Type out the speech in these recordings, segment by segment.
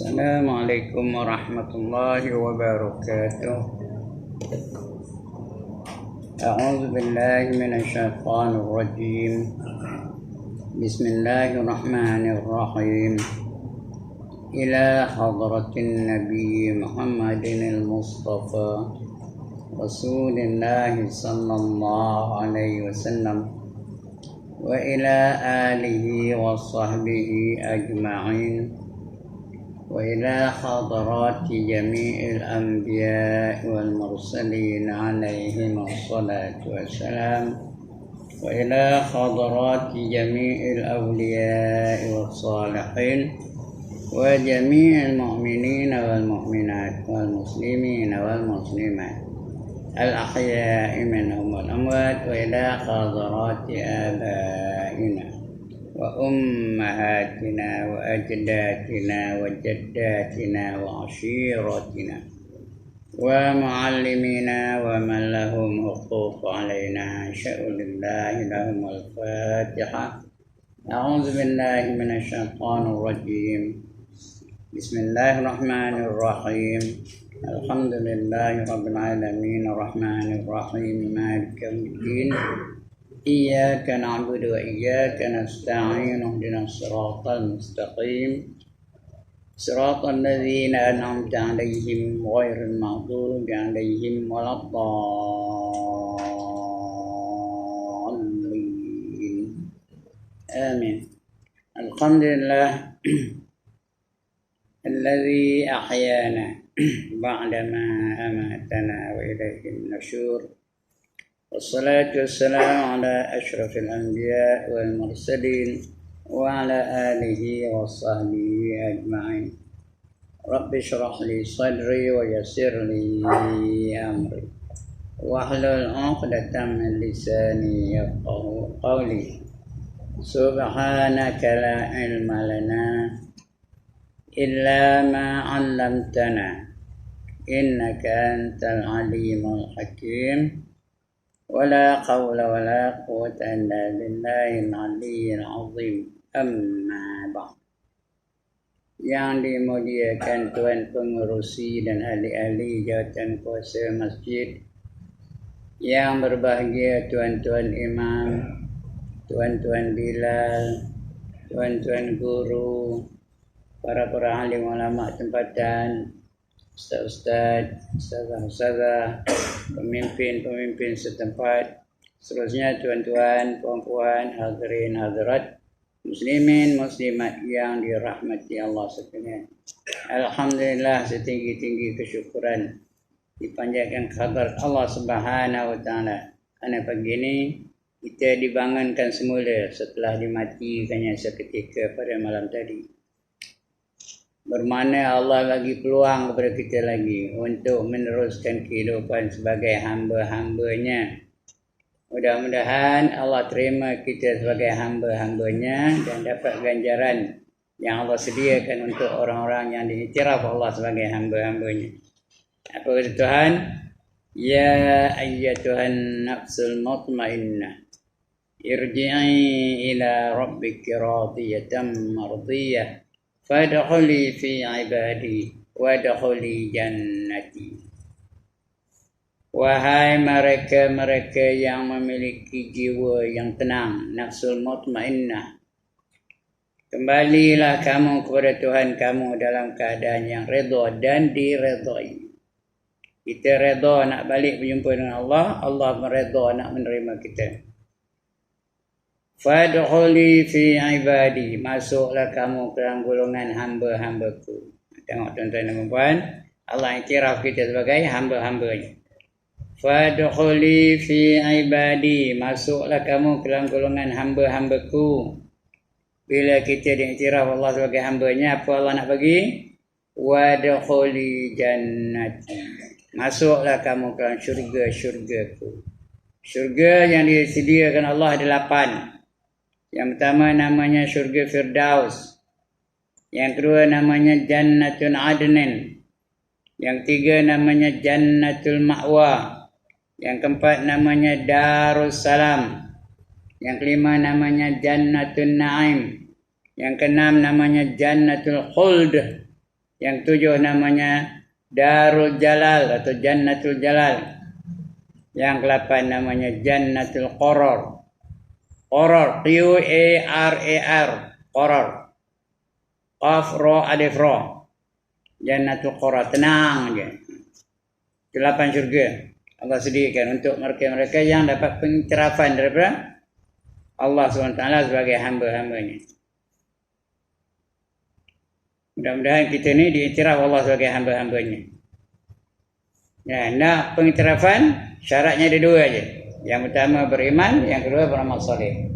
Assalamualaikum warahmatullahi wabarakatuh. A'udzu billahi minasy syaithanir rajim. Bismillahirrahmanirrahim. Ila hadratin Nabi Muhammadin al-Mustafa Rasulillah sallallahu alaihi wasallam wa ila alihi wa sahbihi ajma'in wa ila hadarati jami'il anbiya wal mursalin alaihim wassalatu wassalam wa ila hadarati jami'il awliya was salihin wa jami'il mu'minin wal mu'minat wal muslimin wal muslimat al ahya'i minhum wal amwat wa ila hadarati abaina wa ummahatina wa ajdatina wa jaddatina wa ashiratina wa muallimina wa man lahum huquq alaina sya'ulillahi lahum al-fatiha. A'udzu billahi minasy syaithanir rajim. Bismillahirrahmanirrahim. Alhamdulillahi rabbil alamin arrahmanir rahim maliki yaumiddin. Iyyaka na'budu wa iyyaka nasta'in ihdinas siratal mustaqim siratal ladzina an'amta 'alaihim ghairil maghdubi 'alaihim waladdallin. Amin. Alhamdulillah alladzi ahyana ba'dama amatana wa ilaihin nusyur. Wassalatu wassalamu ala asyrafil anbiya wal mursalin wa ala alihi wa sahbihi ajma'in. Rabbi shrah li sadri wa yassir li amri wahlul 'uqdatam min lisani yafqahu qawli. Subhanaka la ilma lana illa ma 'allamtana innaka antal alimul hakim. Wala qawla wala quwwata illa billahil aliyyil azim. Amma ba'd. Yang dimuliakan Tuan Pengerusi dan ahli-ahli jawatan kuasa masjid, yang berbahagia tuan-tuan imam, tuan-tuan bilal, tuan-tuan guru, para alim ulama tempatan, ustaz-ustaz, ustazah-ustazah, pemimpin-pemimpin setempat, seterusnya tuan-tuan, puan-puan, hadirin hadirat, muslimin muslimat yang dirahmati Allah sekalian. Alhamdulillah, setinggi-tinggi kesyukuran dipanjatkan khabar Allah Subhanahu wa taala. Karena pagi ini kita dibangunkan semula setelah dimatikannya seketika pada malam tadi. Bermakna Allah bagi peluang kepada kita lagi untuk meneruskan kehidupan sebagai hamba-hambanya. Mudah-mudahan Allah terima kita sebagai hamba-hambanya dan dapat ganjaran yang Allah sediakan untuk orang-orang yang diiktiraf Allah sebagai hamba-hambanya. Apa kata Tuhan? Ya ayyatuhan nafsul mutmainnah, irji'i ila rabbiki radiyatan mardiyah. Fadkhuli fi ibadi wadkhuli jannati. Wahai mereka-mereka yang memiliki jiwa yang tenang, nafsul mutmainnah, kembalilah kamu kepada Tuhan kamu dalam keadaan yang redha dan diredai. Kita redha nak balik berjumpa dengan Allah, Allah meredha nak menerima kita. Fadkhuli fi ibadi, masuklah kamu ke dalam golongan hamba-hambaku. Tengok tuan-tuan dan puan, Allah iktiraf kita sebagai hamba-hambanya. Fadkhuli fi ibadi, masuklah kamu ke dalam golongan hamba-hambaku. Bila kita diiktiraf Allah sebagai hambanya, apa Allah nak bagi? Wadkhuli jannati, masuklah kamu ke dalam syurga-syurgaku. Syurga yang disediakan Allah ada 8. Yang pertama namanya syurga Firdaus. Yang kedua namanya Jannatul Adnin. Yang ketiga namanya Jannatul Ma'wa. Yang keempat namanya Darussalam. Yang kelima namanya Jannatul Naim. Yang keenam namanya Jannatul Khuld. Yang 7 namanya Darul Jalal atau Jannatul Jalal. Yang 8 namanya Jannatul Qarar. Qarar, Q-A-R-A-R, Qarar. Qaf ra alif ra. Jannatul Qarar, tenang je. 8 syurga Allah sediakan untuk mereka-mereka yang dapat pencerahan daripada Allah SWT sebagai hamba-hambanya. Mudah-mudahan kita ni diiktiraf Allah sebagai hamba-hambanya. Ya, nak pengiktirafan syaratnya ada 2 aja. Yang pertama beriman, yang kedua beramal soleh.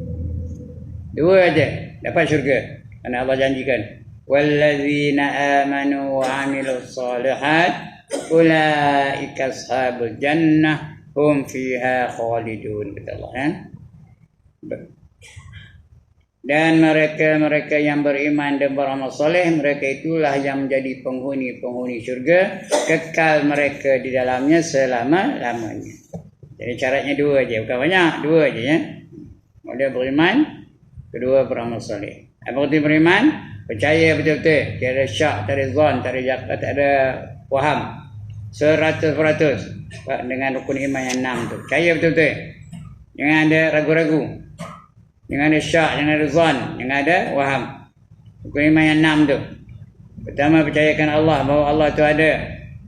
2 aja dapat syurga. Karena Allah janjikan, wallazina amanu wa amilus solihat ulaika ashabul jannah hum fiha khalidun, kata Allah ya. Dan mereka-mereka yang beriman dan beramal soleh, mereka itulah yang menjadi penghuni-penghuni syurga, kekal mereka di dalamnya selama-lamanya. Jadi syaratnya 2 aja, bukan banyak, 2 aja ya. Modal beriman, kedua beramal soleh. Apa arti beriman? Percaya betul-betul, tak ada syak, tak ada zon, tak ada waham. 100% dengan rukun iman yang 6 tu. Percaya betul-betul. Jangan ada ragu-ragu. Jangan ada syak, jangan ada zon, jangan ada waham. Rukun iman yang 6 tu. Pertama, percayakan Allah, bahawa Allah tu ada.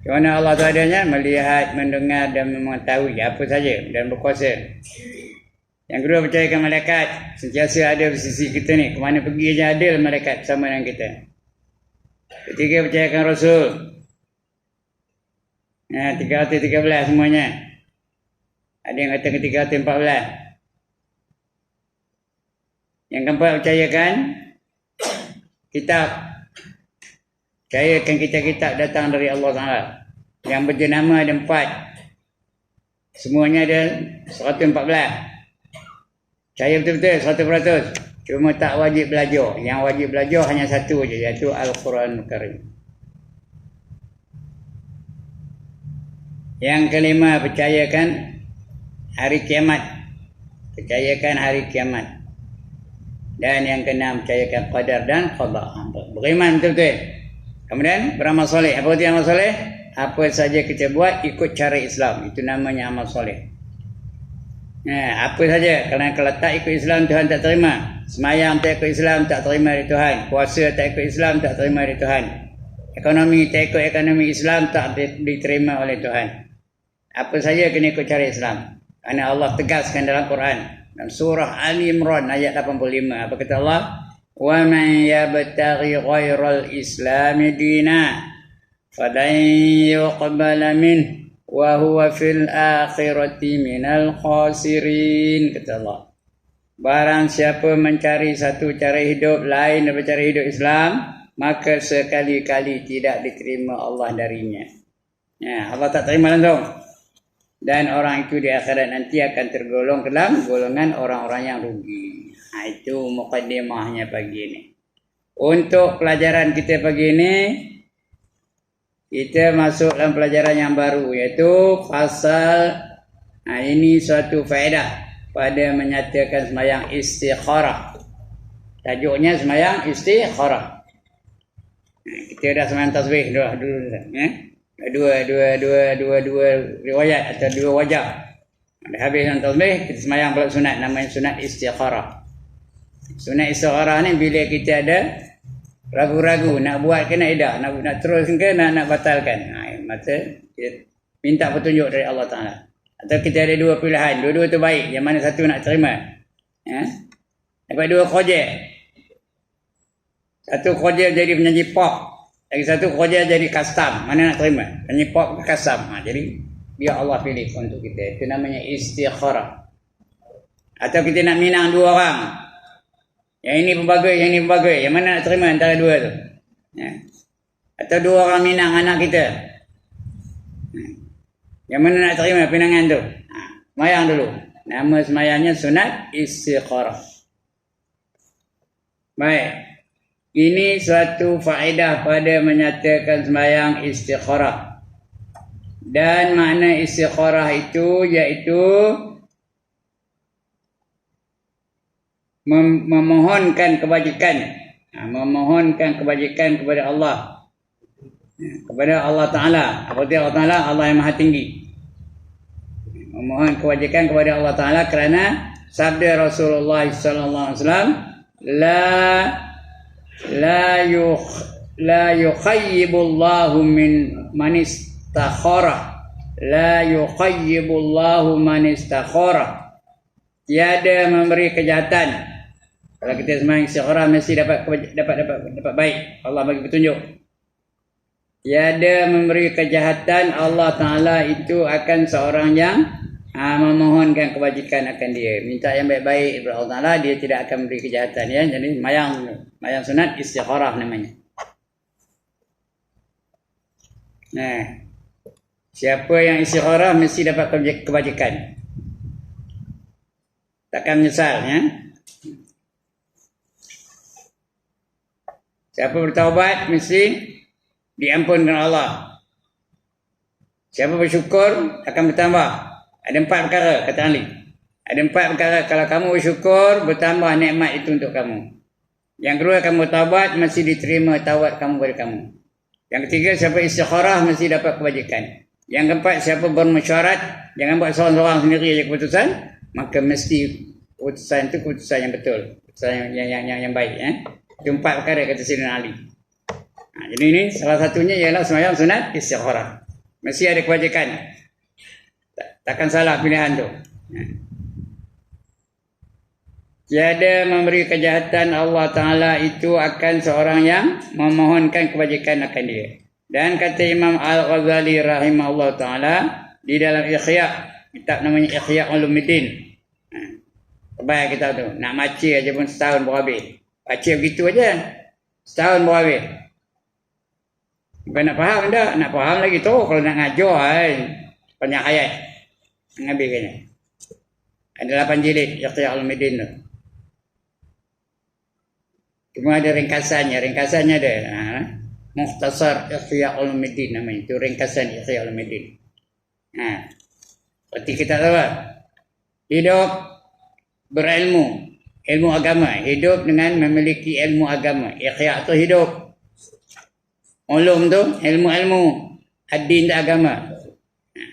Di mana Allah tu adanya? Melihat, mendengar dan mengetahui apa saja dan berkuasa. Yang kedua, percayakan malaikat. Sentiasa ada di sisi kita ni. Kemana pergi aja ada malaikat bersama dengan kita. Ketiga, percayakan Rasul. 313 semuanya. Ada yang kata 314. Yang keempat, percayakan kitab. Percayakan kitab-kitab datang dari Allah Taala. Yang berjenama ada 4. Semuanya ada 114. Percaya betul-betul 100%. Cuma tak wajib belajar. Yang wajib belajar hanya satu saja, iaitu Al-Quran Karim. Yang kelima, percayakan hari kiamat. Percayakan hari kiamat. Dan yang keenam, percayakan qadar dan qada. Beriman betul-betul. Kemudian beramal soleh. Apa itu amal soleh? Apa saja kita buat ikut cara Islam. Itu namanya amal soleh. Apa saja. Kalau tak ikut Islam, Tuhan tak terima. Semayang tak ikut Islam, tak terima dari Tuhan. Puasa tak ikut Islam, tak terima dari Tuhan. Ekonomi tak ikut ekonomi Islam, tak diterima oleh Tuhan. Apa saja kena ikut cara Islam. Kerana Allah tegaskan dalam Quran. Dalam surah Ali Imran ayat 85. Apa kata Allah? وَمَنْ يَبْتَغِي غَيْرَ الْإِسْلَامِ دِينًا فَلَنْ يُقْبَلَ مِنْهُ وَهُوَ فِي الْآخِرَةِ مِنَ الْخَاسِرِينَ. Kata Allah, barang siapa mencari satu cara hidup lain daripada cara hidup Islam, maka sekali-kali tidak diterima Allah darinya. Allah tak terima langsung. Dan orang itu di akhirat nanti akan tergolong ke dalam golongan orang-orang yang rugi. Itu mukaddimahnya pagi ini. Untuk pelajaran kita pagi ini, kita masuk dalam pelajaran yang baru, iaitu pasal. Ini suatu faedah pada menyatakan sembahyang istikharah. Tajuknya sembahyang istikharah. Kita dah sembahyang tasbih dulu. Dua riwayat atau 2 wajah. Dah habis sembahyang tasbih, kita sembahyang pula sunat, namanya sunat istikharah. Sunat istikharah ni bila kita ada ragu-ragu nak buat ke nak tidak, nak terus ke nak batalkan. Maka kita minta petunjuk dari Allah Taala. Atau kita ada 2 pilihan, dua-dua tu baik, yang mana satu nak terima. Dapat 2 projek. Satu projek jadi penyanyi pop, lagi satu projek jadi custom. Mana nak terima? Penyanyi pop ke custom. Jadi biar Allah pilih untuk kita. Itu namanya istikharah. Atau kita nak minang 2 orang. Yang ini pembagai, yang ini pembagai. Yang mana nak terima antara 2 tu? Atau 2 orang minang anak kita. Yang mana nak terima pinangan tu? Semayang dulu. Nama semayangnya sunat istikharah. Baik. Ini suatu faedah pada menyatakan sembahyang istikharah. Dan makna istikharah itu iaitu memohonkan kebajikan. Memohonkan kebajikan kepada Allah. kepada Allah Ta'ala. Apabila Allah Ta'ala, Allah yang maha tinggi. Memohon kewajikan kepada Allah Ta'ala kerana sabda Rasulullah sallallahu alaihi wasallam, la yukhayyibullahu man istakhara. La yukhayyibullahu man istakhara. Tiada memberi kejahatan. Kalau kita sembahyang istikharah mesti dapat baik. Allah bagi petunjuk. Tiada memberi kejahatan, Allah Ta'ala itu akan seorang yang memohonkan kebajikan akan dia. Minta yang baik-baik kepada Allah Ta'ala, dia tidak akan memberi kejahatan. Ya. Jadi mayang sunat istikharah namanya. Nah, siapa yang istikharah mesti dapat kebajikan. Takkan menyesal. Ya. Siapa bertaubat mesti diampunkan Allah. Siapa bersyukur akan bertambah. Ada 4 perkara kata ahli. Ada 4 perkara kalau kamu bersyukur, bertambah nikmat itu untuk kamu. Yang kedua, kamu taubat, mesti diterima taubat kamu kepada kamu. Yang ketiga, siapa istikharah mesti dapat kebajikan. Yang keempat, siapa bermesyuarat, jangan buat seorang-seorang sendiri aja keputusan, maka mesti keputusan itu keputusan yang betul, keputusan yang baik. Itu 4 perkara kata Sayyidina Ali. Jadi ini salah satunya ialah sembahyang sunat istikharah. Mesti ada kebajikan. Takkan salah pilihan tu. Tiada memberi kejahatan, Allah Ta'ala itu akan seorang yang memohonkan kebajikan akan dia. Dan kata Imam Al-Ghazali rahimahullah Ta'ala di dalam Ikhya, kitab namanya Ikhya Ulumuddin. Terbaik kita tu. Nak baca aja pun setahun berhabis. Baca begitu aja setahun berhabis. Bukan nak faham dah. Nak faham lagi tu. Kalau nak ngajar banyak ayat mengambilkannya. Ada 8 jilid Ikhya Ulumuddin tu. Cuma ada ringkasannya. Ringkasannya ada. Mukhtasar Ikhya Ulumuddin namanya. Itu ringkasan Ikhya Ulumuddin. Seperti kita tahu. Hidup berilmu. Ilmu agama. Hidup dengan memiliki ilmu agama. Ikhya tu hidup. Ulum tu ilmu-ilmu. Ad-din tu agama.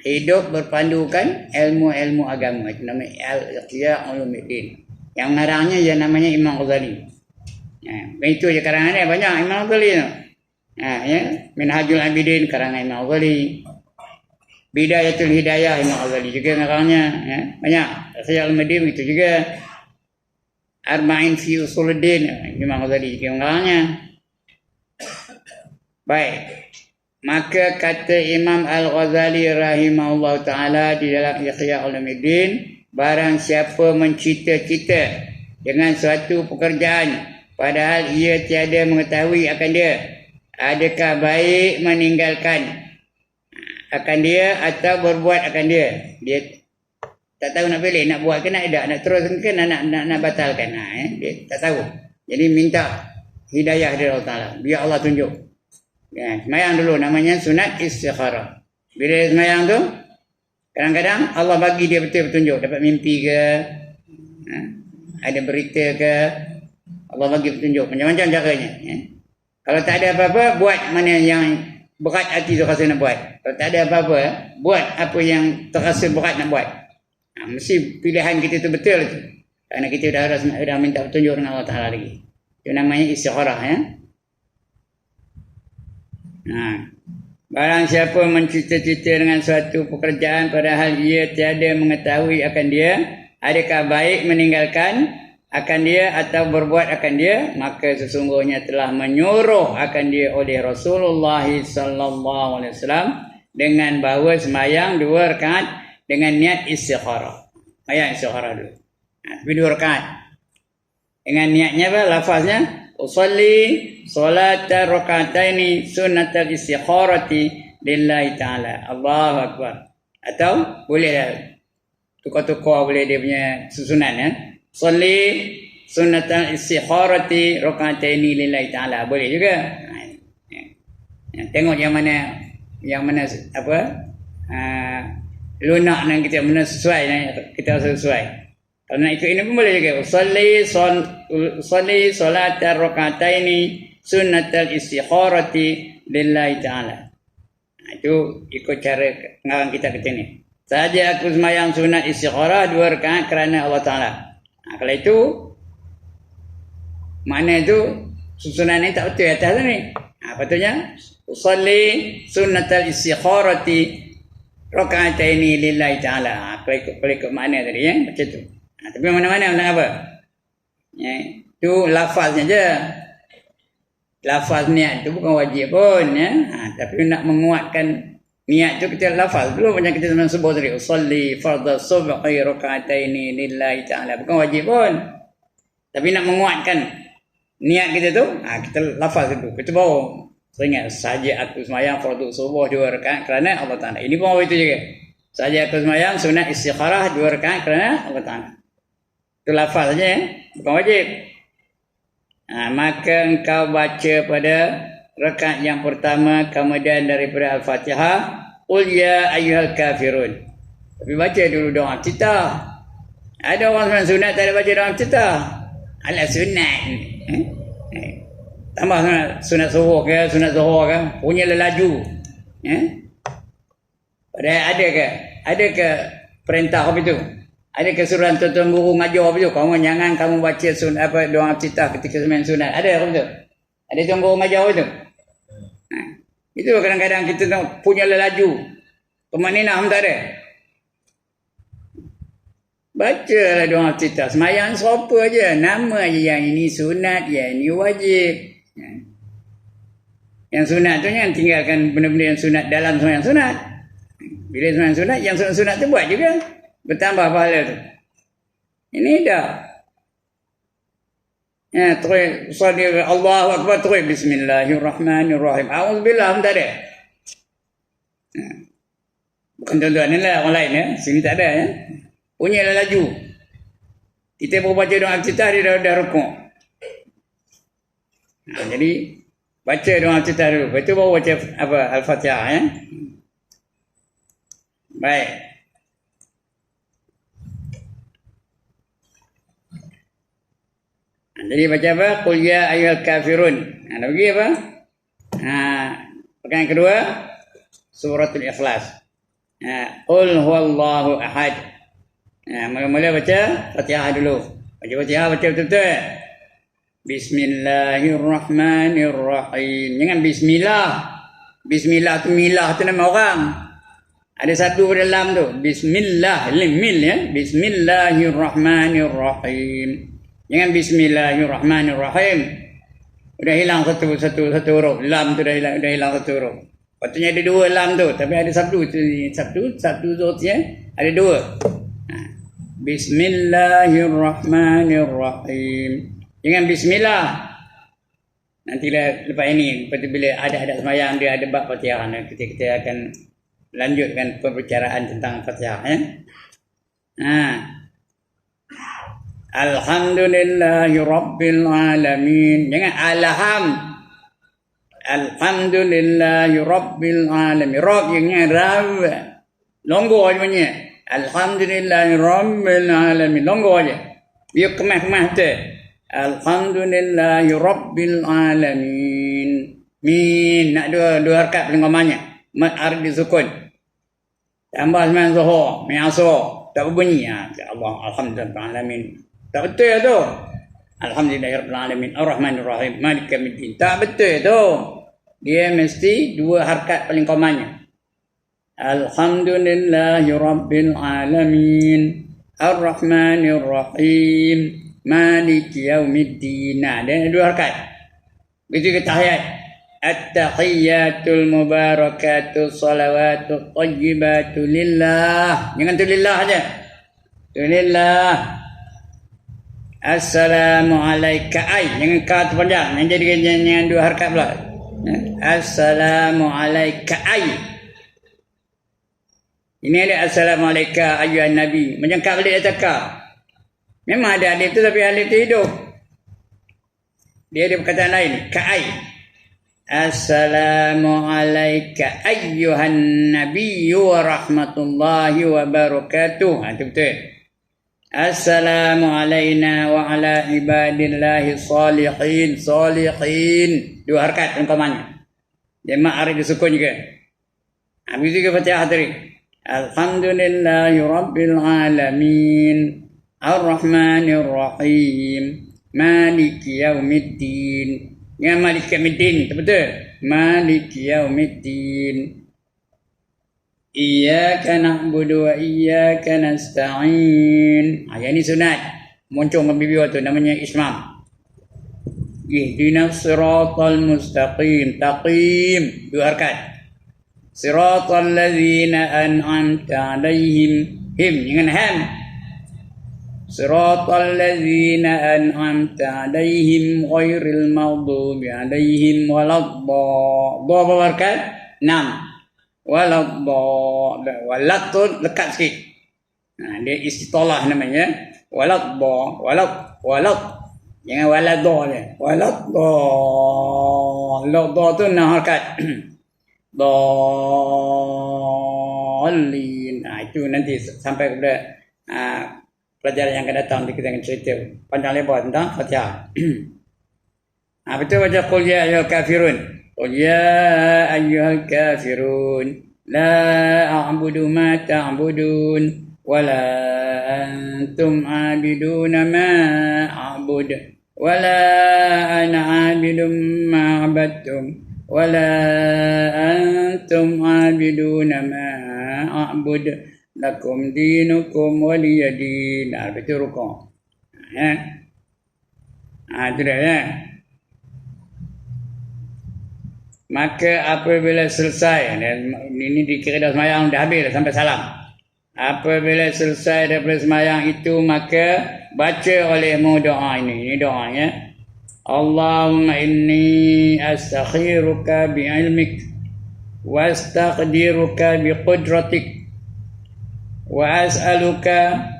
Hidup berpandukan ilmu-ilmu agama. Itu namanya Ikhya Ulumuddin. Yang ngarangnya yang namanya Imam Ghazali. Itu je karangan dia banyak Imam Ghazali tu. Ya, Minhajul Abidin karangan Imam Ghazali. Bidayatul Hidayah Imam Ghazali juga ngarangnya. Ya, banyak. Ikhya Ulumuddin itu juga. Arba'in fi Usuluddin Imam Ghazali juga ngarangnya. Baik. Maka kata Imam Al-Ghazali rahimahullah ta'ala di dalam Ikhya Ulumuddin, barang siapa mencita-cita dengan suatu pekerjaan padahal ia tiada mengetahui akan dia, adakah baik meninggalkan akan dia atau berbuat akan dia. Dia tak tahu nak pilih, nak buat ke nak teruskan ke nak batalkan. Dia tak tahu. Jadi minta hidayah dari Allah Ta'ala. Biar Allah tunjuk. Semayang dulu namanya sunat istikharah. Bila semayang tu kadang-kadang Allah bagi dia betul petunjuk, dapat mimpi ke, ada berita ke, Allah bagi petunjuk macam-macam caranya. Kalau tak ada apa-apa, buat mana yang berat hati tu rasa nak buat. Kalau tak ada apa-apa, buat apa yang terasa berat nak buat. Mesti pilihan kita tu betul tu. Kerana kita dah minta petunjuk dengan Allah Ta'ala lagi. Itu namanya istikharah. Barang siapa mencita-cita dengan suatu pekerjaan padahal ia tiada mengetahui akan dia, adakah baik meninggalkan akan dia atau berbuat akan dia, maka sesungguhnya telah menyuruh akan dia oleh Rasulullah sallallahu alaihi wasallam dengan bahawa sembahyang 2 rakaat dengan niat istikharah. Ayat istikharah dulu. 2 rakaat. Dengan niatnya apa? Lafaznya usalli salata raka'ataini sunnatal istikharati lillahi ta'ala. Allahu akbar. Atau boleh tukar-tukar boleh dia punya susunan Salli sunnatal istikharati raka'ataini lillahi ta'ala. Boleh juga. Tengok yang mana apa? Lunak dan kita mana sesuai kita rasa sesuai. Kalau nak ikut ini pun boleh juga. Salli salata raka'ataini sunnatal istikharati lillahi ta'ala. Itu ikut cara ngarang kita kata ni. Saja aku semayang sunat istikharah 2 rakaat kerana Allah Ta'ala. Kalau itu, makna itu susunan ni tak betul atas ni. Patutnya, usalli sunnatal istikharati rakaataini lillahi ta'ala. Kalau ikut makna tadi ya, macam tu. Tapi mana-mana tentang apa? Ya, itu lafaznya je. Lafaz niat tu bukan wajib pun ya. Tapi nak menguatkan niat tu kita lafaz dulu macam kita memang sebut tadi usalli fardhu subhi rak'ataini lillahi ta'ala, bukan wajib pun. Tapi nak menguatkan niat kita tu, kita lafaz itu. Kita baru teringat saja aku sembahyang fardhu subuh 2 rakaat kerana Allah Ta'ala. Ini pun itu juga. Saja aku sembahyang sunat istikharah 2 rakaat kerana Allah Ta'ala. Itu lafaz saja ya, bukan wajib. Maka engkau baca pada rakaat yang pertama kemudian daripada Al-Fatihah qul ya ayyuhal kafirun. Tapi baca dulu doa iftitah. Ada orang sunat tak ada baca doa iftitah. Ala sunat. Tambah sunat zuhur ke sunat zuhur ke punya lelaju. Ada ke perintah apa itu? Ada kesuruhan tuan-tuan guru ngajar apa tu? Kamu jangan kamu baca sunat apa doa iftitah ketika sembahyang sunat. Ada apa tu? Ada tuan guru ngajar apa tu? Itu kadang-kadang kita punya lelaju. Tumaninah pun tak ada. Bacalah doa iftitah. Sembahyang siapa aja, nama aja yang ini sunat, yang ini wajib. Yang sunat tu jangan tinggalkan benda-benda yang sunat dalam sembahyang sunat. Bila sembahyang sunat, yang sunat tu buat juga. Bertambah pahala tu. Ini dah. Terus salli Allahu Akbar terus bismillahirrahmanirrahim. Auzubillah tak ada. Bukan tuan-tuan ni lah orang lain ya. Sini tak ada ya. Punya laju. Kita baru baca doa iftitah dia dah rukuk. Jadi baca doa iftitah dulu. Lepas tu baru baca apa Al-Fatihah ya. Baik. Jadi baca apa? Qul ya ayyuhal kafirun. Ada lagi apa? Perkara yang kedua suratul Ikhlas. Qul huwallahu ahad. Mula-mula baca Fatihah dulu. Baca Fatihah baca betul-betul. Bismillahirrahmanirrahim. Jangan bismillah. Bismillah tu milah tu nama orang. Ada satu pada lam tu. Bismillah, mil ya. Bismillahirrahmanirrahim. Jangan bismillahirrahmanirrahim. Sudah hilang satu huruf. Lam tu dah hilang satu huruf. Patutnya ada 2 lam tu, tapi ada satu huruf ya. Ada 2. Bismillahirrahmanirrahim. Jangan bismillah. Nantilah lepas ini, bila ada sembahyang dia ada bab Fatihah, kita akan lanjutkan pembicaraan tentang Fatihah ya. Alhamdulillahi Rabbil Alamin. Jangan Alhamdulillahi Rabbil Alamin. Rab yang Rab. Longgo aja punya. Alhamdulillahi Rabbil Alamin. Longgo aja. Biar kemah-kemah tu. Alhamdulillahi Rabbil Alamin. Min. Nak dua harkat pelenggamannya. Mat ardi sukun. Tambah sembilan zuhur. Min asur. Tak berbunyi. Allah. Alhamdulillah Alamin. Tak betul tu. Alhamdulillahirrahmanirrahim. Ar-Rahmanirrahim. Malik yaumiddin. Tak betul tu. Dia mesti 2 harkat paling komanya. Alhamdulillahirabbil alamin. Ar-Rahmanirrahim. Malik yaumiddin. Dia 2 harkat. Begitu ke tahiyat. At-tahiyyatul mubarakatus salawatut thayyibatu lillah. Jangan tu lillah aja. Tu lillah. Assalamualaikum. Jangan ka tu panjang. Yang jadi jangan 2 harkat pula. Assalamualaikum. Ini ada assalamualaikum ayyuhan nabi. Macam ka balik atas ka. Memang ada alif tu tapi alif tu hidup. Dia ada perkataan lain. Ka'ai. Assalamualaikum ayyuhan nabi wa rahmatullahi wa barakatuh. Itu betul. Assalamu alayna wa ala ibadillahi salihin. 2 harkat rangkamannya. Jemaah arif disukun juga. Habis juga Fatihah tadi. Alhamdulillahi Rabbil Alamin. Ar-Rahmanir Rahim. Maliki Yaumiddin. Ya Maliki Yaumiddin, betul? Maliki Yaumiddin. Iyyaka na'budu wa iyyaka nasta'in. Yang ini sunat. Muncul dengan bibi waktu namanya ismam. Ihdinas siratal mustaqim. Taqim. Dua harkat. Siratal ladzina an'amta alaihim. Him dengan ham. Siratal ladzina an'amta alaihim ghairil maghdubi alaihim waladdallin. Dua harkat. 6. Walad tu lekat sikit. Dia istitolah namanya. Walad. Jangan walad dia. Walad. Do tu 6 harkat. Dallin. Itu nanti sampai kepada pelajaran yang akan datang kita akan cerita panjang lebar tentang Fatihah. Betul baca qul ya ayyuhal kafirun. Qul ya ayyuhal kafirun la a'budu ma ta'budun wa la antum 'abiduna ma a'bud wa la ana 'abidun ma 'abadtum wa la antum 'abiduna ma a'bud lakum dinukum waliyadin. Betul rukuk. Itu dah ya. Maka apabila selesai, ini dikira dah semayang, dah habis dah sampai salam. Apabila selesai daripada semayang itu, maka baca olehmu doa ini. Ini doanya. Allahumma inni astakhiruka bi'ilmik wa astaqdiruka biqudratik wa as'aluka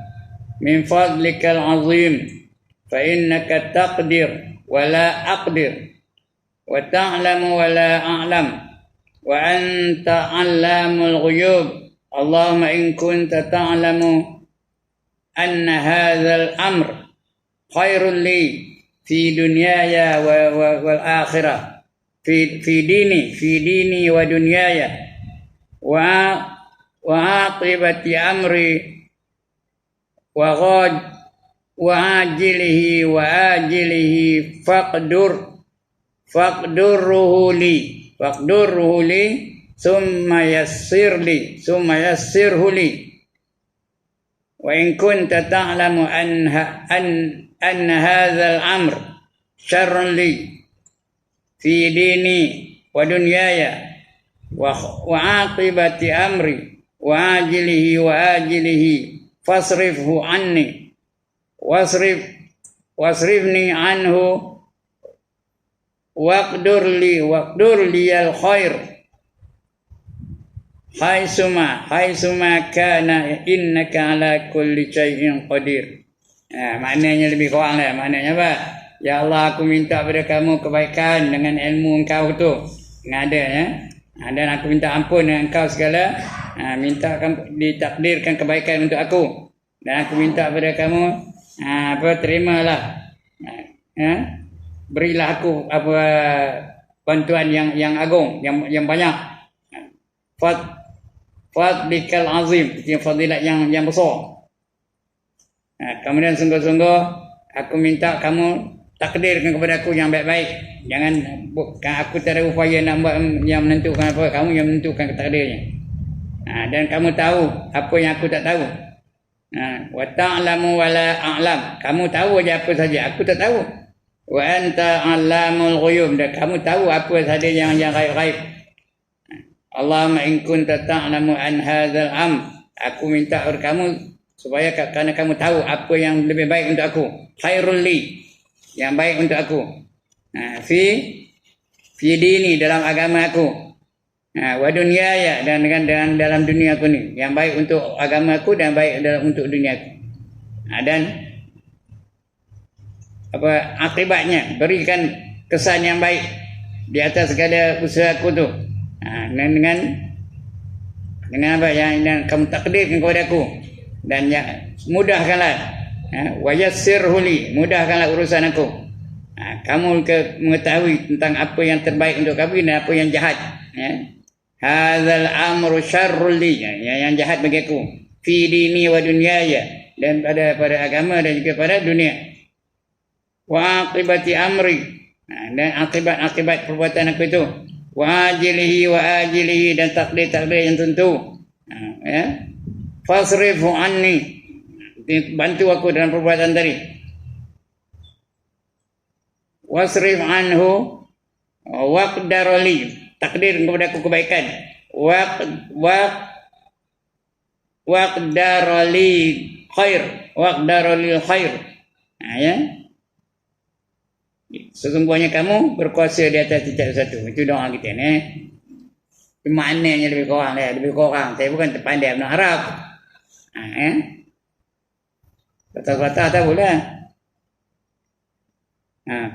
min fadlikal azim fa innaka taqdir wa la aqdir wa ta'lamu wa la a'lam wa anta 'allamul ghuyub. Allahumma in kunta ta'lamu anna hadzal amr khairul li fi dunyaya wal akhirah fi dini wa dunyaya wa aqibati amri wa ajilihi wa ajilihi faqdurruhu li summa yassirhu li wa in kunta ta'lamu anna hadzal amr syarrun li fi dini wa dunyaya wa aqibati amri wa ajilihi fasrifhu anni wasrifni anhu waqdur li al khair haitsuma kana innaka ala kulli syai'in qadir. Maknanya lebih kurang lah. Maknanya apa? Ya Allah, aku minta pada kamu kebaikan dengan ilmu engkau tu yang ada ya. Dan aku minta ampun dengan engkau segala. Minta ditakdirkan kebaikan untuk aku. Dan aku minta pada kamu terimalah. Berilah aku bantuan yang agung, yang banyak. Fadlikal azim, fadilat yang besar. Kemudian sungguh-sungguh aku minta kamu takdirkan kepada aku yang baik-baik. Jangan bukan aku tak ada upaya nak buat yang menentukan apa, kamu yang menentukan takdirnya. Dan kamu tahu apa yang aku tak tahu. Wa ta'lamu wa la a'lam. Kamu tahu aja apa saja, aku tak tahu. Wa anta 'allamul ghuyub. Dan kamu tahu apa saja yang gaib-gaib. Allahumma in kunta ta'lamu an hadzal aku minta kepada kamu supaya kerana kamu tahu apa yang lebih baik untuk aku, khairul li, yang baik untuk aku, fi dini, dalam agama aku, wa dunyaya, dan dalam dunia aku ni, yang baik untuk agama aku dan baik untuk dunia aku. Dan apa akibatnya, berikan kesan yang baik di atas segala usaha aku tu. Dengan apa yang kamu takdirkan kepada aku, dan mudahkanlah, wa yassirhu li, mudahkanlah urusan aku, Kamu mengetahui tentang apa yang terbaik untuk kamu dan apa yang jahat. Hadzal amru syarrul li, yang jahat bagi aku. Fi dini wa dunyaya, dan pada agama dan juga pada dunia. Wa aqibati amri, dan akibat perbuatan aku itu. Wa ajilihi wa ajilihi, dan takdir yang tentu. Fasrifu anni, bantu aku dalam perbuatan tadi. Wasrif anhu waqdarali, takdir kepada aku kebaikan. Waqdarali khair. Sesungguhnya kamu berkuasa di atas setiap satu. Itu doa kita ni. Maknanya lebih kurang. Saya bukan terpandai nak Arab. Kata-kata tahu lah.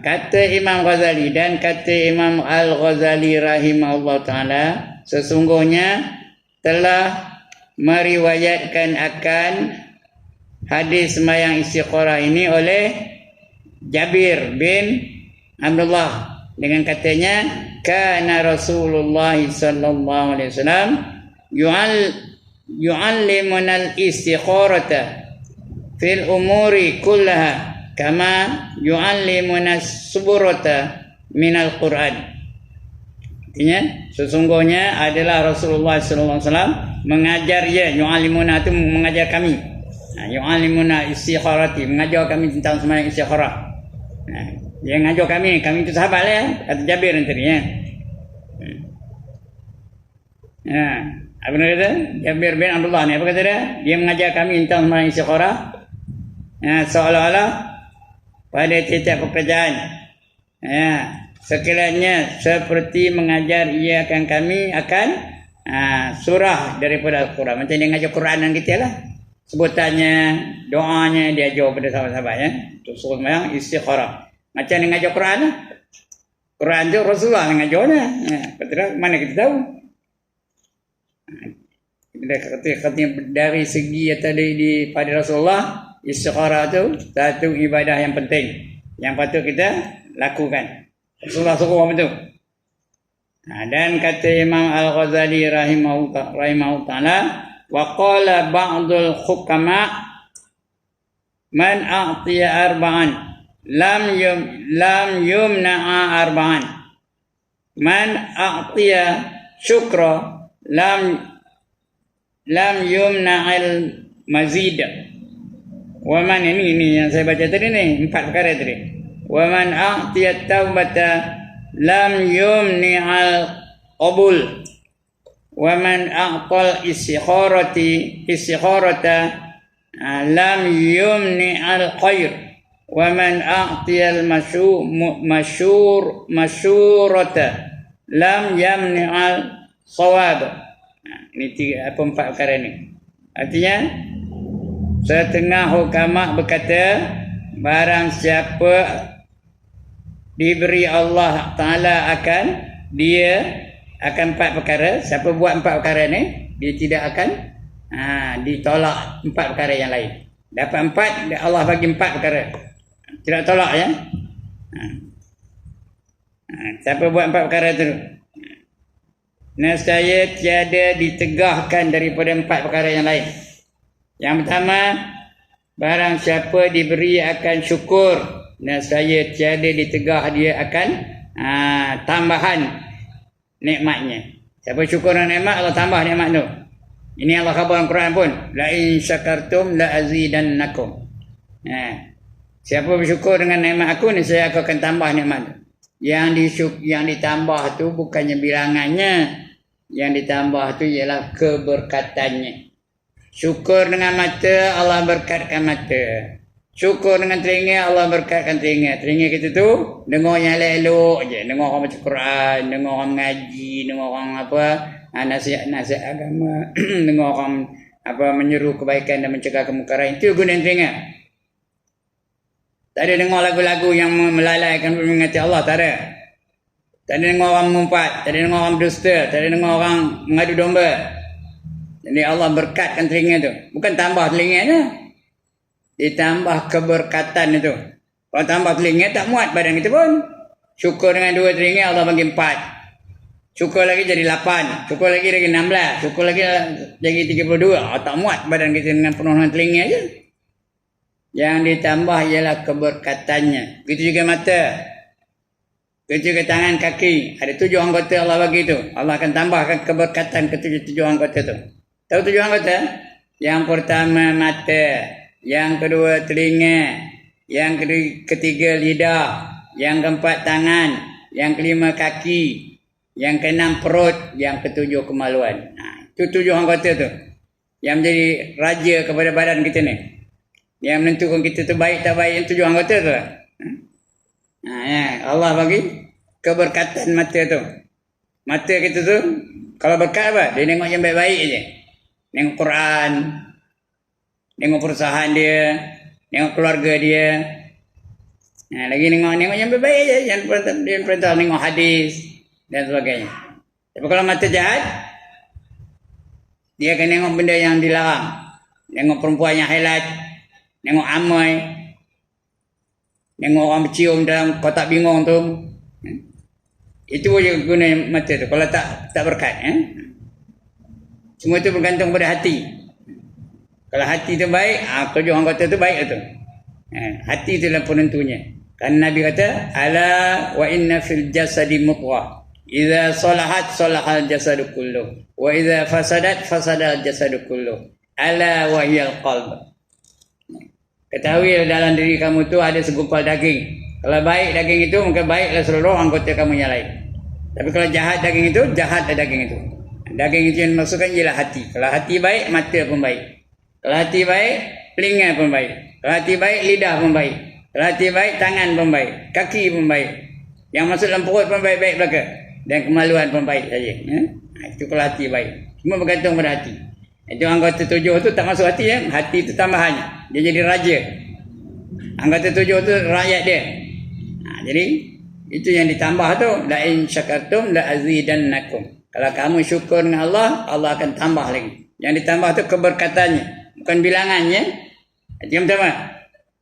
Kata Imam Ghazali, dan kata Imam Al-Ghazali rahimahullah ta'ala, sesungguhnya telah meriwayatkan akan hadis sembahyang istiqarah ini oleh Jabir bin Abdullah dengan katanya, kana Rasulullah sallallahu alaihi wasallam yu'allimuna al-istiqarata fil umuri kullaha kama yu'allimuna suburata minal Qur'an. Artinya sesungguhnya adalah Rasulullah sallallahu alaihi wasallam mengajar yu'allimuna itu mengajar kami. Yu'allimuna istikharati, mengajar kami tentang sembahyang istikharah. Dia mengajar kami itu sahabat lah, kata Jabir nanti ya. Apa kata? Jabir bin Abdullah ni apa kata dia? Dia mengajar kami tentang sembahyang istikharah. Seolah-olah pada tiap pekerjaan, sekiranya seperti mengajar ia akan kami akan surah daripada Al-Quran. Macam dia mengajar Quranan kita lah, sebutannya, doanya dia ajar pada sahabat-sahabat untuk suruh sembahyang istikharah. Macam dia mengajar Quran lah. Quran tu Rasulullah mengajar lah. Betul, mana kita tahu? Katanya dari segi tadi pada Rasulullah, istikharah tu satu ibadah yang penting yang patut kita lakukan. Rasulullah suruh apa tu? Dan kata Imam Al-Ghazali rahimahullah ta'ala, wa qala ba'dul hukama man a'tiya arba'an lam yumna'a arba'an, man a'tiya syukra lam yumna'al mazid. Waman ini yang saya baca tadi ni, 4 perkara tadi. Waman a'tiyat taubata lam yumni'al qabul. Waman a'tal istikharata lam yumni'al khair. Waman a'tiyal masyurata lam yamni'al sawab. Ini 4 perkara ni. Artinya setengah hukama berkata, barang siapa diberi Allah Ta'ala dia akan 4 perkara. Siapa buat 4 perkara ni, dia tidak akan ditolak 4 perkara yang lain. Dapat 4, Allah bagi 4 perkara, tidak tolak ya. Siapa buat 4 perkara tu, nescaya tiada ditegahkan daripada 4 perkara yang lain. Yang pertama, barang siapa diberi akan syukur, nescaya tiada ditegah dia akan tambahan nikmatnya. Siapa syukur dengan nikmat, Allah tambah nikmat tu. Ini Allah khabar dalam Quran pun, la in syakartum la azidannakum. Siapa bersyukur dengan nikmat aku, nescaya aku akan tambah nikmat tu. Yang ditambah tu bukannya bilangannya, yang ditambah tu ialah keberkatannya. Syukur dengan mata, Allah berkatkan mata. Syukur dengan telinga, Allah berkatkan telinga. Telinga kita tu dengar yang elok je, dengar orang baca Quran, dengar orang mengaji, dengar orang nasihat agama, dengar orang menyeru kebaikan dan mencegah kemungkaran. Itu guna telinga. Tak ada dengar lagu-lagu yang melalaikan mengingati Allah, tak ada. Tak ada dengar orang mengumpat, tak ada dengar orang berdusta, tak ada dengar orang mengadu domba. Jadi Allah berkatkan telinga tu. Bukan tambah telinganya, ditambah keberkatan itu. Kalau tambah telinga tak muat badan kita pun. Syukur dengan 2 telinga Allah bagi 4. Syukur lagi jadi 8. Syukur lagi 16. Syukur lagi jadi 32. Tak muat badan kita dengan penuh dengan telinga je. Yang ditambah ialah keberkatannya. Begitu juga mata. Begitu juga tangan, kaki. Ada 7 anggota Allah bagi tu. Allah akan tambahkan keberkatan ke 7 anggota tu. Tahu 7 anggota? Yang pertama mata. Yang kedua telinga. Yang ketiga lidah. Yang keempat tangan. Yang kelima kaki. Yang keenam perut. Yang ketujuh kemaluan. Itu 7 anggota tu. Yang menjadi raja kepada badan kita ni. Yang menentukan kita tu baik tak baik. Yang 7 anggota tu. Allah bagi keberkatan mata tu. Mata kita tu kalau berkat apa? Dia tengok yang baik-baik je. Tengok Quran. Tengok perusahaan dia. Tengok keluarga dia. Lagi tengok yang baik-baik je. Yang perintah tengok hadis dan sebagainya. Tapi kalau mata jahat, dia akan tengok benda yang dilarang. Tengok perempuan yang hailat, tengok amai, tengok orang bercium dalam kotak bingung tu. Itu je guna mata tu. Kalau tak berkat. Semua itu bergantung pada hati. Kalau hati tu baik, 7 anggota tu baik tu. Hati itulah penentunya. Kan Nabi kata, ala wa inna fil jasadi mudghah. Idza salahat salahal jasadu kulluh. Wa idza fasadat fasadal jasadu kulluh. Ala wa hiyal qalb. Ketahui dalam diri kamu tu ada segumpal daging. Kalau baik daging itu, maka baiklah seluruh anggota kamu yang lain. Tapi kalau jahat daging itu, jahatlah daging itu. Daging itu yang dimaksudkan ialah hati. Kalau hati baik, mata pun baik. Kalau hati baik, telinga pun baik. Kalau hati baik, lidah pun baik. Kalau hati baik, tangan pun baik. Kaki pun baik. Yang masuk dalam perut pun baik-baik belaka. Dan kemaluan pun baik saja. Itu kalau hati baik. Semua bergantung pada hati. Itu anggota 7 tu tak masuk hati. Hati itu tambahannya. Dia jadi raja. Anggota 7 tu rakyat dia. Jadi itu yang ditambah tu. La in syakartum la azidannakum. Kalau kamu syukur dengan Allah, Allah akan tambah lagi. Yang ditambah tu keberkatannya. Bukan bilangannya. Yang pertama,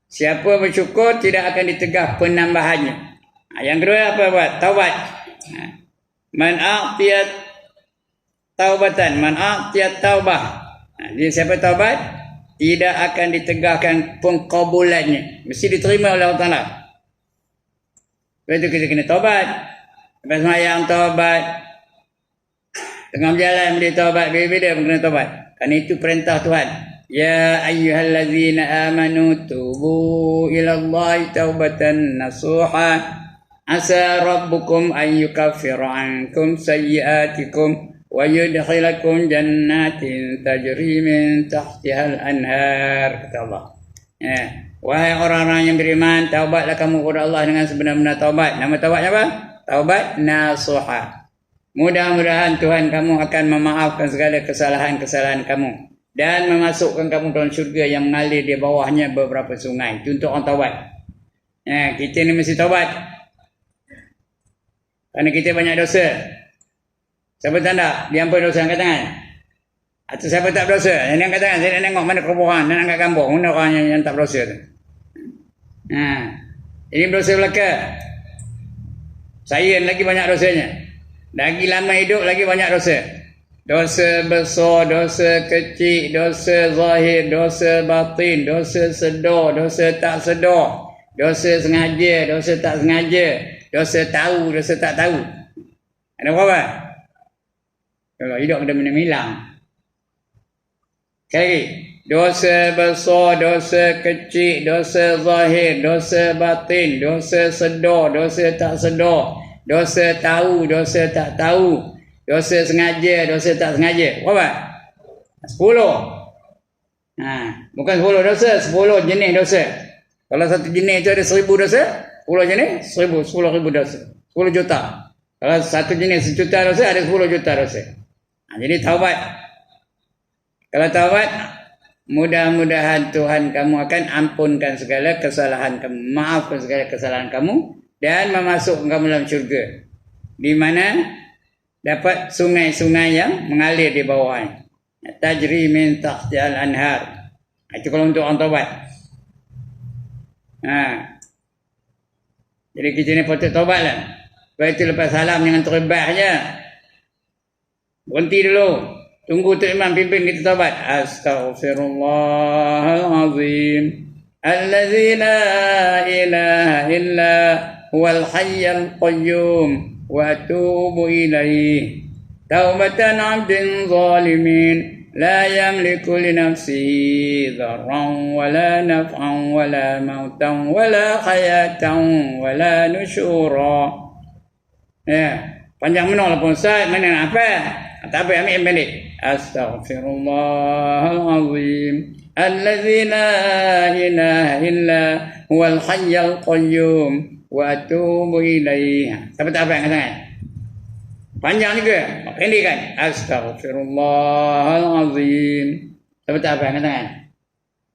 siapa bersyukur tidak akan ditegah penambahannya. Yang kedua apa buat? Taubat. Man a'tiyat taubatan, man a'tiyat taubah. Jadi siapa taubat, tidak akan ditegahkan pengkabulannya. Mesti diterima oleh Allah Ta'ala. Sebab itu kita kena taubat. Lepas semayang taubat. Tengah berjalan boleh taubat. Bila-bila pun kena taubat. Kerana itu perintah Tuhan. Ya ayyuhallazina amanu tubu ilallahi taubatan nasuha. Asa rabbukum an yukaffira ankum sayyiatikum wa yudkhilakum jannatin tajri min tahtihal anhar. Kata Allah. Wahai orang-orang yang beriman, taubatlah kamu kepada Allah dengan sebenar-benar taubat. Nama taubatnya apa? Taubat nasuha. Mudah-mudahan Tuhan kamu akan memaafkan segala kesalahan-kesalahan kamu dan memasukkan kamu dalam syurga yang mengalir di bawahnya beberapa sungai. Itu untuk orang taubat. Kita ni mesti taubat. Kerana kita banyak dosa. Siapa tanda? Diampun dosa, angkat tangan. Atau siapa tak berdosa? Yang angkat tangan. Saya nak tengok mana kerobohan dan angkat gambar. Mana orang yang tak berdosa tu. Ini berdosa belaka. Saya lagi banyak dosanya. Lagi lama hidup lagi banyak dosa. Dosa besar, dosa kecil, dosa zahir, dosa batin, dosa sedar, dosa tak sedar, dosa sengaja, dosa tak sengaja, dosa tahu, dosa tak tahu. Ada berapa? Kalau hidup kena hilang. Sekali lagi. Dosa besar, dosa kecil, dosa zahir, dosa batin, dosa sedar, dosa tak sedar, dosa tahu, dosa tak tahu, dosa sengaja, dosa tak sengaja. Berapa? 10. Bukan 10 dosa, 10 jenis dosa. Kalau satu jenis itu ada 1000 dosa, 10 jenis 10,000 dosa. 10 juta. Kalau satu jenis 1 juta dosa, ada 10 juta dosa. Jadi taubat. Kalau taubat, mudah-mudahan Tuhan kamu akan ampunkan segala kesalahan kamu, maafkan segala kesalahan kamu dan memasukkan kamu dalam syurga, di mana dapat sungai-sungai yang mengalir di bawahnya. Tajri min tahtihal anhar. Itu kalau untuk orang taubat. Jadi kita ni patut taubat lah. Lepas itu lepas salam dengan teribahnya, berhenti dulu. Tunggu Tok Imam pimpin kita taubat. Astaghfirullahalazim. Allazi la ilaha illa huwal hayyul qayyum wa atubu ilaih. Taubatan 'abdin zalimin la yamliku li nafsihi dharran wala naf'an wala mautan wala hayatan wala nusyura. Ya, panjang menolak pun Ustaz, mana apa? Tak apa, ambil pendek. Astaghfirullahalazim. Allazi la ilaha illa huwal hayyul qayyum wa atubu ilaih. Siapa tak apa yang sangat? Panjang juga, pendek kan? Astaghfirullahalazim. Siapa tak apa yang sangat?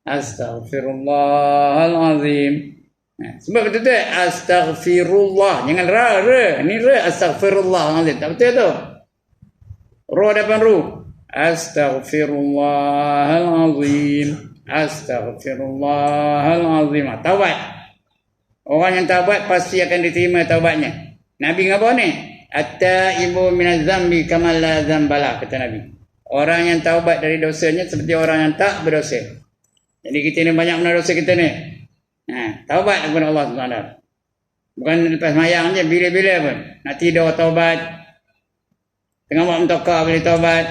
Astaghfirullahalazim. Sebab betul tu astaghfirullah, jangan ra. Ni ra astaghfirullahalazim. Tak betul tu. Ru depan ru. Astaghfirullahalazim. Astaghfirullahalazim. Taubat. Orang yang taubat pasti akan diterima taubatnya. Nabi ngapa ni? At-taibu minaz zambi kama la dzambala, kata Nabi. Orang yang taubat dari dosanya seperti orang yang tak berdosa. Jadi kita ni banyak benar dosa kita ni. Taubat kepada Allah SWT. Bukan lepas mayang je, bila-bila pun. Nak tidur taubat. Tengah mak mentokar boleh taubat.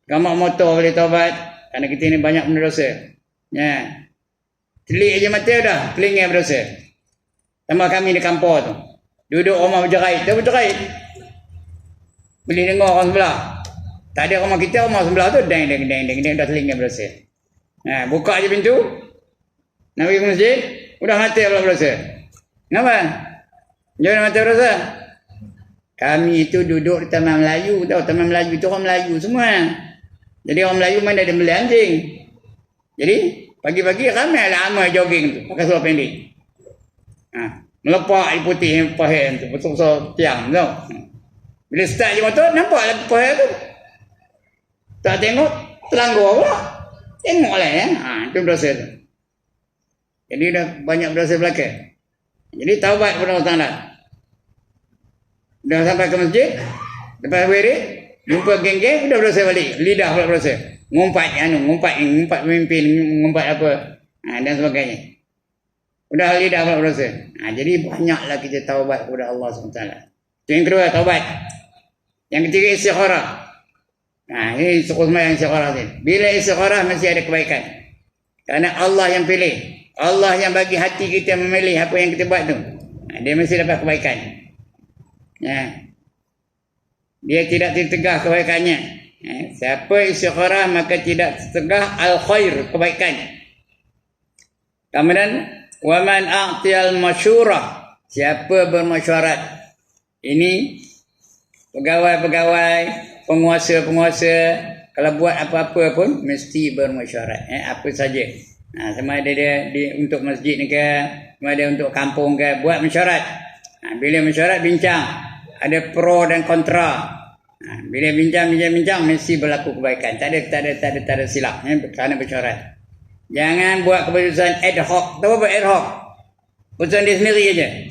Tengah mak motor boleh taubat. Kerana kita ni banyak benar dosa. Telik je mata dah, telinga berdosa. Tambah kami di kampung tu. Duduk rumah berjerait. Dia berjerait. Boleh dengar orang sebelah. Tak ada rumah kita, rumah sebelah tu deng dah telinga berdosa. Buka je pintu. Nak pergi ke masjid, udah mati pula berdosa. Kenapa? Jangan mati berdosa. Kami itu duduk di Taman Melayu. Tahu Taman Melayu itu orang Melayu semua. Jadi orang Melayu mana ada beli anjing. Jadi pagi-pagi ramai lah amal jogging tu. Pakai seluar pendek. Melepak di putih pahit tu. Betul-betul tiang tu. Bila start je motor, nampak lah pahit tu. Tak tengok, terlanggar pula. Tengok lah ya. Itu berdosa tu. Jadi dah banyak berdosa belakang. Jadi taubat kepada Allah Ta'ala. Dah sampai ke masjid, lepas wirid, jumpa geng-geng, dah berdosa balik. Lidah pula berdosa. Ngumpat pemimpin, ngumpat apa, dan sebagainya. Udah lidah pula berdosa. Jadi banyaklah kita taubat kepada Allah SWT. Itu yang kedua, taubat. Yang ketiga, istikharah. Ini suku semayang istikharah ni. Bila istikharah mesti ada kebaikan. Kerana Allah yang pilih. Allah yang bagi hati kita memilih apa yang kita buat tu. Dia mesti dapat kebaikan. Dia tidak tertegah kebaikannya. Siapa istikharah maka tidak tertegah al-khair, kebaikan. Kemudian waman a'tiyal masyurah, siapa bermasyarakat. Ini pegawai-pegawai, penguasa-penguasa, kalau buat apa-apa pun mesti bermasyarakat. Apa saja. Sama ada dia untuk masjid ni ke, sama ada untuk kampung ke, buat mesyuarat. Bila mesyuarat bincang, ada pro dan kontra. Bila bincang mesti berlaku kebaikan. Tak ada silap kerana mesyuarat. Jangan buat keputusan ad hoc. Tahu apa ad hoc? Keputusan dia sendiri aja.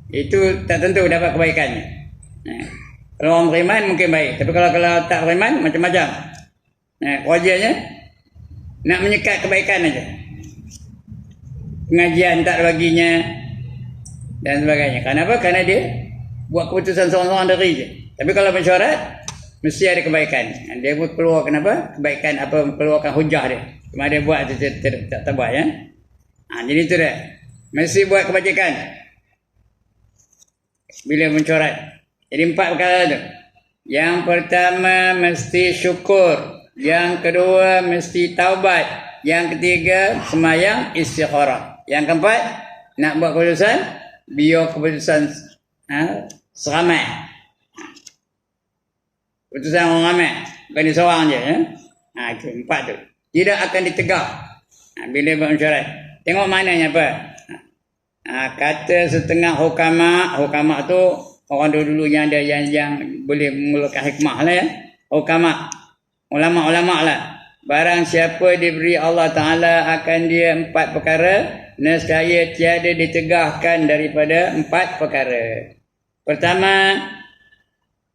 Itu tak tentu dapat kebaikannya. Kalau orang beriman mungkin baik, tapi kalau tak beriman macam-macam. Wajarnya nak menyekat kebaikan aja. Pengajian tak baginya dan sebagainya. Kenapa? Kerana dia buat keputusan seorang-seorang diri je. Tapi kalau mesyuarat mesti ada kebaikan. Dia pun keluarkan apa? Kebaikan apa? Keluarkan hujah dia. Cuma dia buat tak buat ya. Jadi itu dia. Mesti buat kebajikan bila mesyuarat. Jadi 4 perkara tu. Yang pertama mesti syukur. Yang kedua mesti taubat. Yang ketiga semayang istikharah. Yang keempat nak buat keputusan, biar keputusan seramai. Keputusan orang ramai, bukan seorang je ya. Itu 4 tu. Tidak akan ditegak bila buat mesyuarat. Tengok maknanya apa. Kata setengah hukama tu orang dulu yang ada yang boleh mengeluarkan hikmah lah ya. Hukama, ulama-ulama lah. barang siapa diberi Allah Ta'ala akan dia 4 perkara, nescaya tiada ditegahkan daripada 4 perkara. Pertama,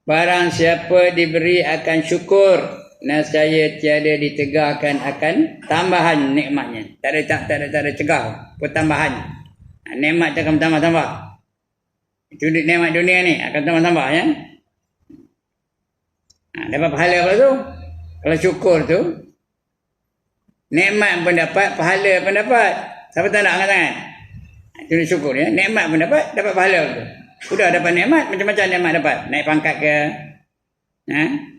barang siapa diberi akan syukur, nescaya tiada ditegahkan akan tambahan nikmatnya. Tak ada cegah, pertambahan. Nikmat akan bertambah-tambah. Itu nikmat dunia ni akan tambah-tambah ya. Dapat pahala apa tu? Kalau syukur tu, nikmat pun dapat, pahala pun dapat. Siapa tak nak angkat tangan? Itu syukur ya. Nikmat pun dapat pahala tu. Sudah dapat nikmat, macam-macam nikmat dapat. Naik pangkat ke,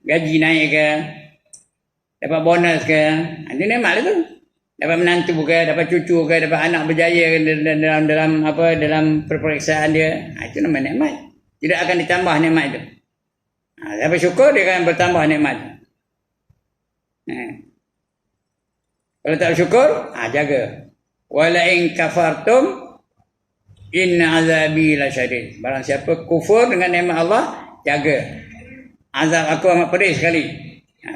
gaji naik ke, dapat bonus ke. Itu nikmat lah tu. Dapat menantu ke, dapat cucu ke, dapat anak berjaya dalam perperiksaan dia. Itu nama nikmat. Tidak akan ditambah nikmat itu. Siapa syukur dia akan bertambah nikmat. Kalau tak bersyukur, jaga. Wala in kafartum inna azabi lasyadid. Barang siapa kufur dengan nikmat Allah, jaga. Azab aku amat pedih sekali.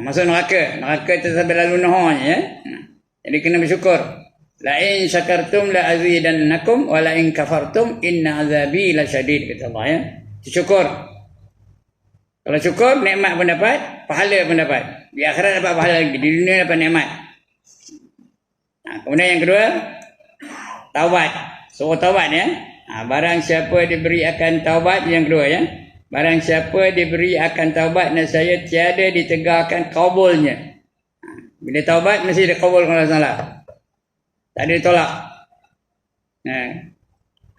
Masuk neraka. Neraka itu sampai lalu nahornya ya. Jadi kena bersyukur. La in syakartum la azidannakum wa la in kafartum inna azabi lasyadid, kata Allah ya. Syukur. Kalau syukur, nikmat pun dapat, pahala pun dapat. Di akhirat dapat pahala lagi, di dunia dapat nikmat. Kemudian yang kedua, taubat. Suruh taubat ya. Barang siapa diberi akan taubat, yang kedua ya. Barang siapa diberi akan taubat, nescaya tiada ditegakkan kabulnya. Bila taubat mesti dikabul kalau salah. Tak ada ditolak.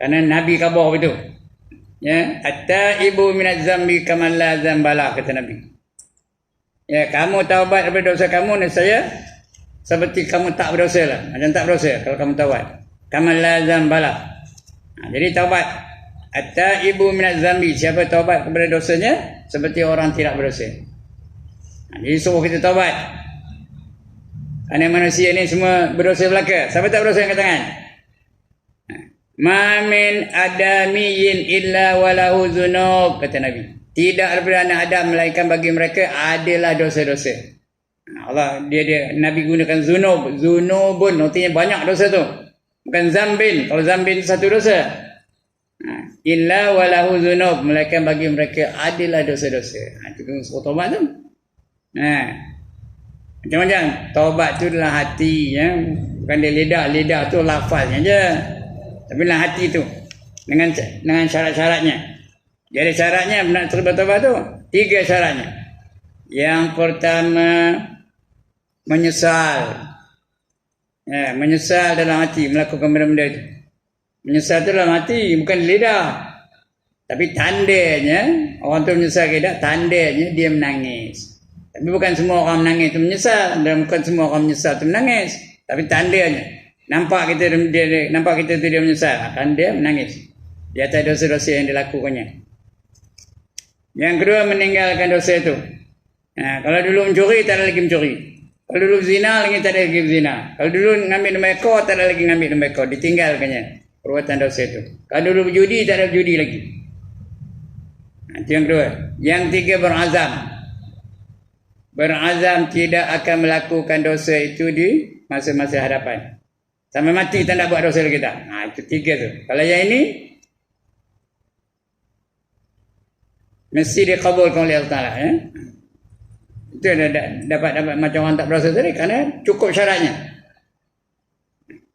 Kerana Nabi khabar begitu. Ya, at-taibu minaz zambi kaman la zambala, kata Nabi. Ya, kamu taubat daripada dosa kamu, nescaya seperti kamu tak berdosa lah. Macam tak berdosa kalau kamu taubat. Kaman la zambala. Jadi taubat. At-taibu minaz zambi, siapa taubat kepada dosanya seperti orang tidak berdosa. Jadi suruh kita taubat. Kerana manusia ni semua berdosa belaka. Siapa tak berdosa angkat tangan? Ma min adamiyin illa walahu zunub, kata Nabi. Tidak daripada anak Adam melainkan bagi mereka adalah dosa-dosa. Allah dia Nabi gunakan zunub, zunubun, artinya banyak dosa tu. Bukan zambin. Kalau zambin satu dosa. Illa walahu zunub, melainkan bagi mereka adalah dosa-dosa. Itu kan suruh taubat tu. Macam-macam. Taubat tu dalam hati ya. Bukan dia lidah tu lafaznya je. Tapi dalam hati tu dengan syarat-syaratnya. Jadi syaratnya nak bertaubat tu 3 syaratnya. Yang pertama, menyesal. Menyesal dalam hati melakukan benda-benda itu. Menyesal tu dalam hati, bukan lidah. Tapi tandanya orang tu menyesal ke tak, tandanya dia menangis. Tapi bukan semua orang menangis tu menyesal, dan bukan semua orang menyesal tu menangis. Tapi tandanya nampak kita tu dia menyesal, akan dia menangis di atas dosa-dosa yang dilakukannya. Yang kedua, meninggalkan dosa itu. Kalau dulu mencuri, tak ada lagi mencuri. Kalau dulu zina, lagi tak ada lagi zina. Kalau dulu ngambil tembakau, tak ada lagi ngambil tembakau. Ditinggalkannya perbuatan dosa itu. Kalau dulu berjudi, tak ada berjudi lagi. Itu yang kedua. Yang tiga, berazam. Berazam tidak akan melakukan dosa itu di masa-masa hadapan. Sampai mati tak nak buat dosa lagi tak. Itu 3 tu. Kalau yang ini mesti dikabulkan oleh Allah Ta'ala ya. Itu dapat macam orang tak berdosa tadi, kerana cukup syaratnya.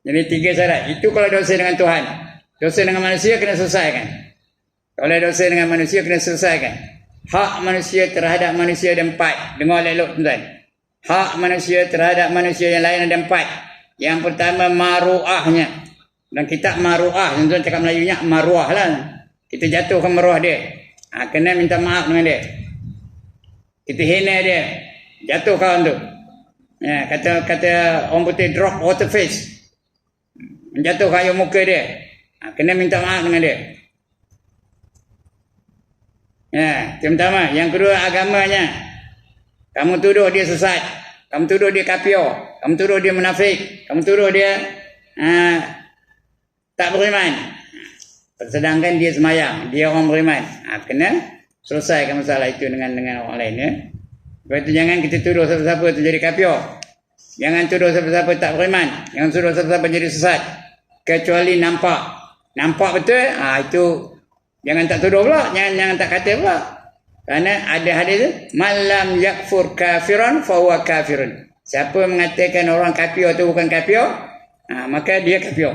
Jadi 3 syarat. Itu kalau dosa dengan Tuhan. Dosa dengan manusia kena selesaikan. Kalau dosa dengan manusia kena selesaikan. Hak manusia terhadap manusia ada 4. Dengar elok tuan. Hak manusia terhadap manusia yang lain ada 4. Yang pertama, maruahnya. Dan kitab maruah, tuan cakap Melayunya maruah lah. Kita jatuhkan maruah dia. Kena minta maaf dengan dia. Kita hina dia. Jatuhkan tu. Kata orang putih, drop water face. Menjatuhkan air muka dia. Kena minta maaf dengan dia. Yang pertama. Yang kedua, agamanya. Kamu tuduh dia sesat. Kamu tuduh dia kafir. Kamu tuduh dia munafik. Kamu tuduh dia tak beriman. Sedangkan dia semayang. Dia orang beriman. Kena selesaikan masalah itu dengan orang lain ya. Sebab itu jangan kita tuduh siapa-siapa itu jadi kafir. Jangan tuduh siapa-siapa tak beriman. Jangan tuduh siapa-siapa jadi sesat. Kecuali nampak. Nampak betul, itu jangan tak tuduh pula. Jangan tak kata pula. Kerana ada hadis tu, malam yakfur kafiran fahuwa kafirun. Siapa mengatakan orang kafir tu bukan kafir, maka dia kafir.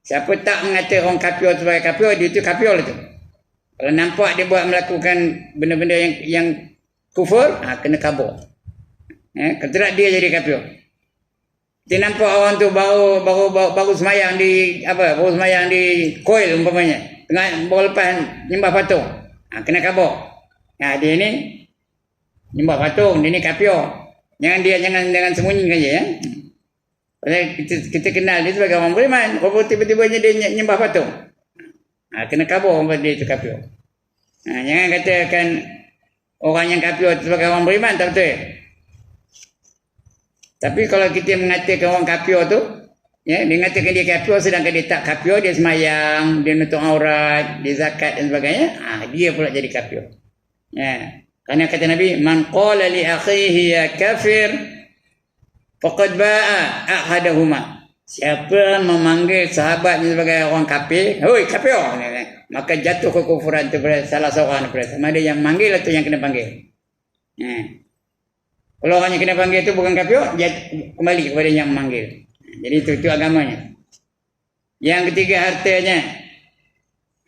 Siapa tak mengatakan orang kafir sebagai kafir, dia tu kafir lah tu. Kalau nampak dia buat melakukan benda-benda yang kufur, kena kabur. Kalau tidak dia jadi kafir. Dia nampak orang tu baru semayang di baru semayang di koil umpamanya, tengah baru lepas nyembah patung, kena kabur. Dia ni nyembah patung, dia ni kafir. Jangan sembunyikan je ya. Pasal kita kenal dia sebagai orang beriman, tiba-tiba dia nyembah patung. Kena kabur orang dia itu kafir. Jangan katakan orang yang kafir sebagai orang beriman, tak betul. Tapi kalau kita mengatakan orang kafir tu, dia mengatakan dia kafir sedangkan dia tak kafir, dia semayang, dia nutup aurat, dia zakat dan sebagainya, dia pula jadi kafir. Kerana kata Nabi, man qala li akhihi ya kafir faqad ba'a ahadahuma. Siapa memanggil sahabatnya sebagai orang kafir, "Hoi kafir," maka jatuh kekufuran itu pada salah seorang daripada. Sama ada yang manggil atau yang kena panggil. Kalau orang yang kena panggil itu bukan kafir, kembali kepada yang memanggil. Jadi itu agamanya. Yang ketiga, hartanya.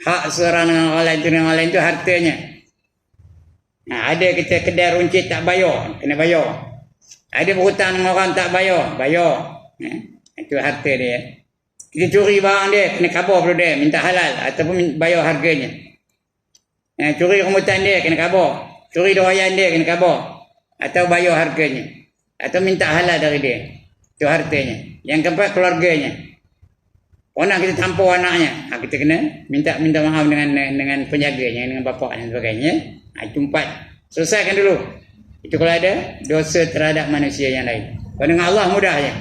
Hak seorang dengan orang lain itu hartanya. Ada kita kedai runcit tak bayar, kena bayar. Ada berhutang dengan orang tak bayar. Itu harta dia. Kita curi barang dia, kena kabur perlu dia, minta halal ataupun bayar harganya. Curi rambutan dia, kena kabur. Curi doayan dia, kena kabur. Atau bayar harganya. Atau minta halal dari dia. Itu hartanya. Yang keempat, keluarganya. Orang kita tampar anaknya, kita kena minta maaf dengan penjaganya, dengan bapak dan sebagainya. Itu 4. Selesaikan dulu. Itu kalau ada dosa terhadap manusia yang lain. Kalau dengan Allah mudah je.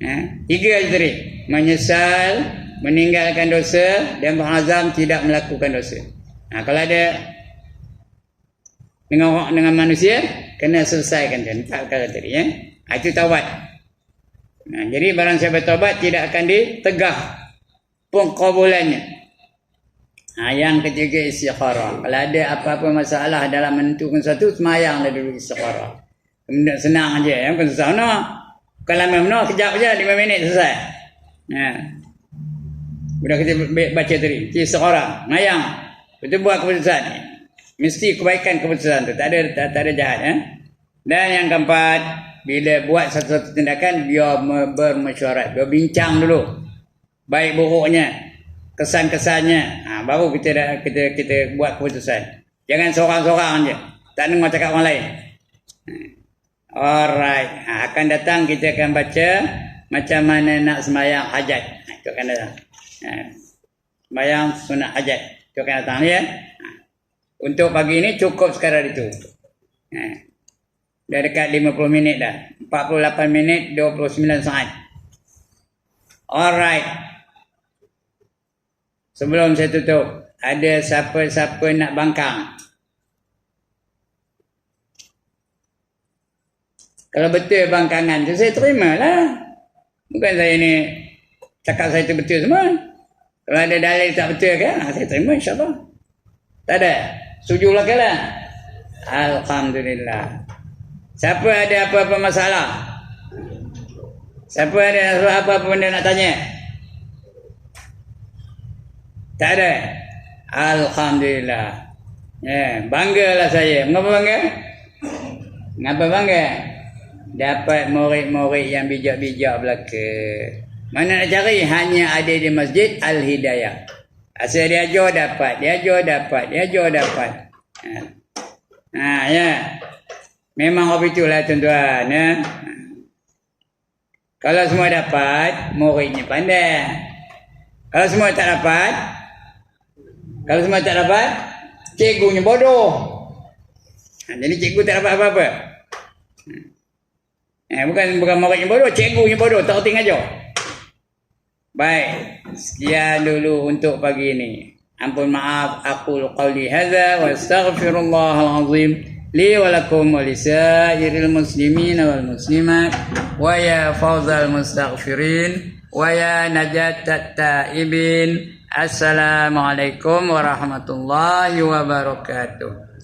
3 je tadi. Menyesal, meninggalkan dosa dan berazam tidak melakukan dosa. Kalau ada dengan manusia, kena selesaikan je. 4 perkara tadi ya. Itu taubat. Jadi barang siapa taubat tidak akan ditegah pengkabulannya. Yang ketiga, istikharah. Kalau ada apa-apa masalah dalam menentukan sesuatu, semayanglah dulu istikharah. Kemudian senang aja ya, bukan susah. Bukan lama kejap je, 5 minit selesai. Sudah kita baca tadi, istikharah, mayang. Betul buat keputusan. Mesti kebaikan keputusan tu, tak ada jahat ya. Dan yang keempat, bila buat satu-satu tindakan, biar bermesyuarat, biar bincang dulu baik buruknya, kesan-kesannya, baru kita buat keputusan. Jangan seorang-seorang je, tak dengar cakap orang lain. Alright, akan datang kita akan baca macam mana nak sembahyang hajat. Itu akan datang. Sembahyang sunat hajat itu akan datang ya. Untuk pagi ini cukup sekadar itu. Dah dekat 50 minit dah. 48 minit 29 saat. Alright. Sebelum saya tutup, ada siapa-siapa nak bangkang? Kalau betul bangkangan tu, saya terimalah. Bukan saya ni cakap saya tu betul semua. Kalau ada dalil tak betul kan, saya terima insyaAllah. Tak ada? Setujulah ke lah? Alhamdulillah. Siapa ada apa-apa masalah? Siapa ada apa-apa benda nak tanya? Tak ada? Alhamdulillah. Banggalah saya. Mengapa bangga? Mengapa bangga? Dapat murid-murid yang bijak-bijak belaka. Mana nak cari? Hanya ada di Masjid Al-Hidayah. Asal dia ajar dapat. Ya. Memang apa itulah tuan-tuan ya. Kalau semua dapat, muridnya pandai. Kalau semua tak dapat, cikgunya bodoh. Jadi cikgu tak dapat apa-apa. Bukan muridnya bodoh, cikgunya bodoh, tak erti ngajar. Baik, sekian dulu untuk pagi ini. Ampun maaf, aku qauli hadza wa astaghfirullahal azim li wa lakum wa lisairil muslimin wal muslimat wa ya fawzal mustaghfirin wa ya najatat taibin. Assalamualaikum warahmatullahi wabarakatuh.